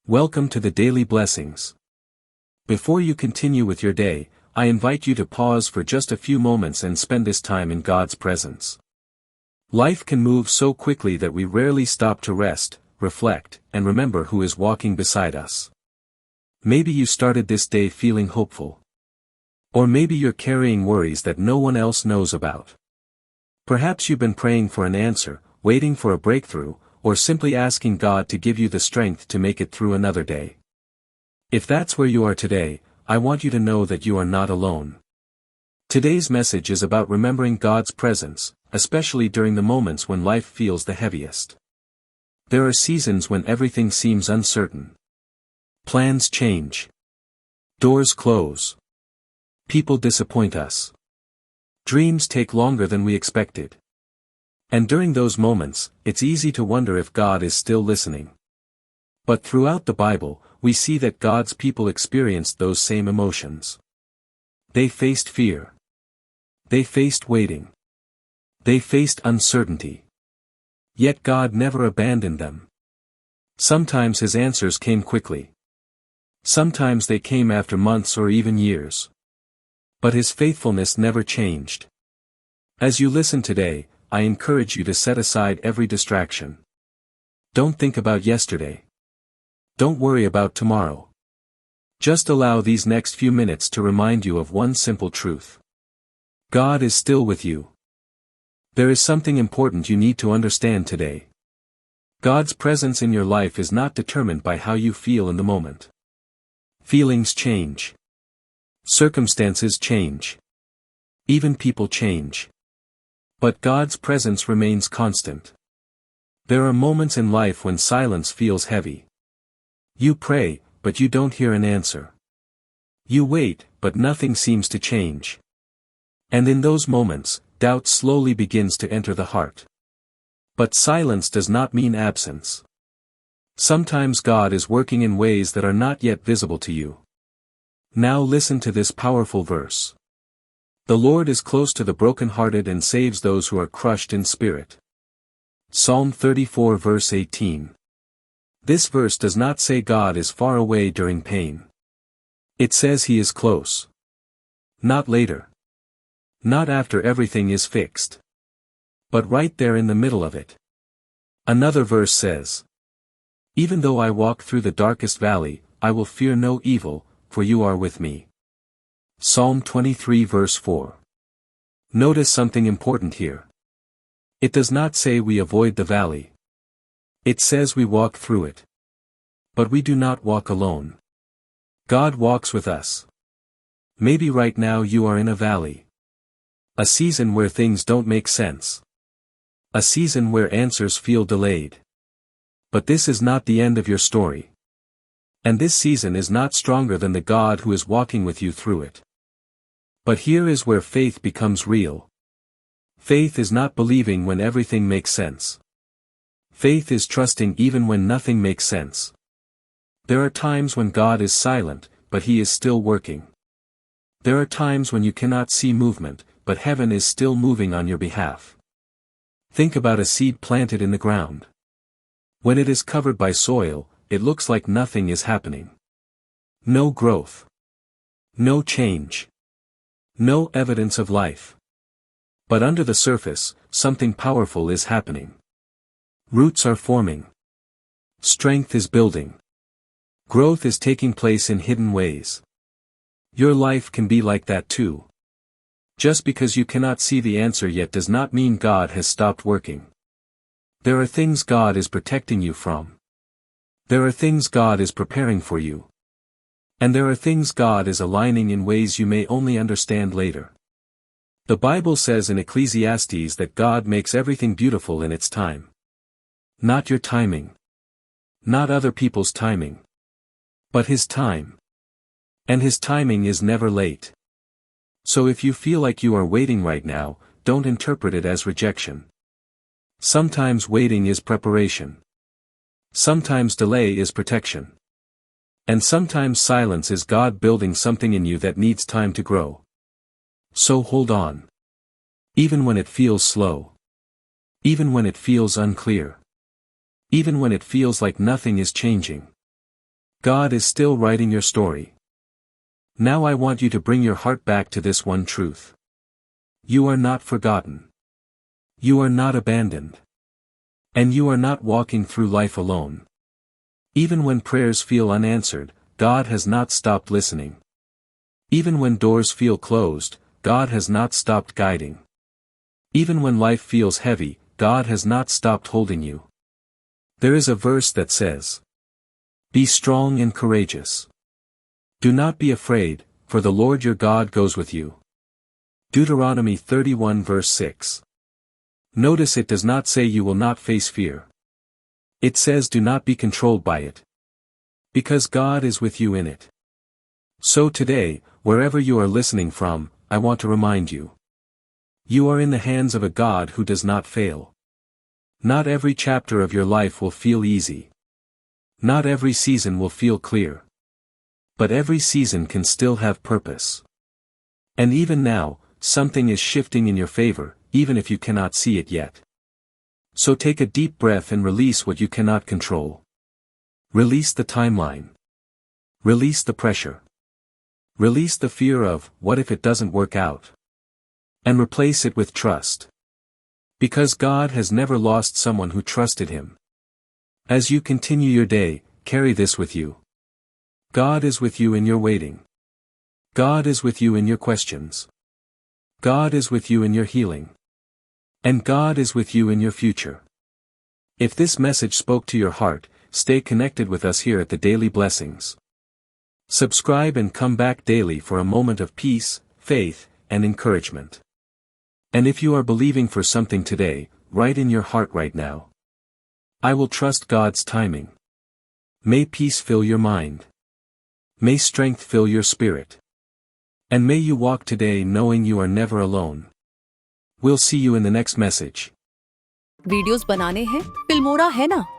Welcome to the Daily Blessings. Before you continue with your day, I invite you to pause for just a few moments and spend this time in God's presence. Life can move so quickly that we rarely stop to rest, reflect, and remember who is walking beside us. Maybe you started this day feeling hopeful. Or maybe you're carrying worries that no one else knows about. Perhaps you've been praying for an answer, waiting for a breakthrough, or simply asking God to give you the strength to make it through another day. If that's where you are today, I want you to know that you are not alone. Today's message is about remembering God's presence, especially during the moments when life feels the heaviest. There are seasons when everything seems uncertain. Plans change. Doors close. People disappoint us. Dreams take longer than we expected. And during those moments, it's easy to wonder if God is still listening. But throughout the Bible, we see that God's people experienced those same emotions. They faced fear. They faced waiting. They faced uncertainty. Yet God never abandoned them. Sometimes His answers came quickly. Sometimes they came after months or even years. But His faithfulness never changed. As you listen today, I encourage you to set aside every distraction. Don't think about yesterday. Don't worry about tomorrow. Just allow these next few minutes to remind you of one simple truth. God is still with you. There is something important you need to understand today. God's presence in your life is not determined by how you feel in the moment. Feelings change. Circumstances change. Even people change. But God's presence remains constant. There are moments in life when silence feels heavy. You pray, but you don't hear an answer. You wait, but nothing seems to change. And in those moments, doubt slowly begins to enter the heart. But silence does not mean absence. Sometimes God is working in ways that are not yet visible to you. Now listen to this powerful verse. The Lord is close to the brokenhearted and saves those who are crushed in spirit. Psalm 34 verse 18. This verse does not say God is far away during pain. It says He is close. Not later. Not after everything is fixed. But right there in the middle of it. Another verse says, even though I walk through the darkest valley, I will fear no evil, for you are with me. Psalm 23 verse 4. Notice something important here. It does not say we avoid the valley. It says we walk through it. But we do not walk alone. God walks with us. Maybe right now you are in a valley. A season where things don't make sense. A season where answers feel delayed. But this is not the end of your story. And this season is not stronger than the God who is walking with you through it. But here is where faith becomes real. Faith is not believing when everything makes sense. Faith is trusting even when nothing makes sense. There are times when God is silent, but He is still working. There are times when you cannot see movement, but heaven is still moving on your behalf. Think about a seed planted in the ground. When it is covered by soil, it looks like nothing is happening. No growth. No change. No evidence of life. But under the surface, something powerful is happening. Roots are forming. Strength is building. Growth is taking place in hidden ways. Your life can be like that too. Just because you cannot see the answer yet does not mean God has stopped working. There are things God is protecting you from. There are things God is preparing for you. And there are things God is aligning in ways you may only understand later. The Bible says in Ecclesiastes that God makes everything beautiful in its time. Not your timing. Not other people's timing. But His time. And His timing is never late. So if you feel like you are waiting right now, don't interpret it as rejection. Sometimes waiting is preparation. Sometimes delay is protection. And sometimes silence is God building something in you that needs time to grow. So hold on. Even when it feels slow. Even when it feels unclear. Even when it feels like nothing is changing. God is still writing your story. Now I want you to bring your heart back to this one truth. You are not forgotten. You are not abandoned. And you are not walking through life alone. Even when prayers feel unanswered, God has not stopped listening. Even when doors feel closed, God has not stopped guiding. Even when life feels heavy, God has not stopped holding you. There is a verse that says, "Be strong and courageous. Do not be afraid, for the Lord your God goes with you." Deuteronomy 31 verse 6. Notice it does not say you will not face fear. It says do not be controlled by it. Because God is with you in it. So today, wherever you are listening from, I want to remind you. You are in the hands of a God who does not fail. Not every chapter of your life will feel easy. Not every season will feel clear. But every season can still have purpose. And even now, something is shifting in your favor, even if you cannot see it yet. So take a deep breath and release what you cannot control. Release the timeline. Release the pressure. Release the fear of, what if it doesn't work out? And replace it with trust. Because God has never lost someone who trusted Him. As you continue your day, carry this with you. God is with you in your waiting. God is with you in your questions. God is with you in your healing. And God is with you in your future. If this message spoke to your heart, stay connected with us here at the Daily Blessings. Subscribe and come back daily for a moment of peace, faith, and encouragement. And if you are believing for something today, write in your heart right now. I will trust God's timing. May peace fill your mind. May strength fill your spirit. And may you walk today knowing you are never alone. We'll see you in the next message. Videos बनाने हैं, Filmora है ना?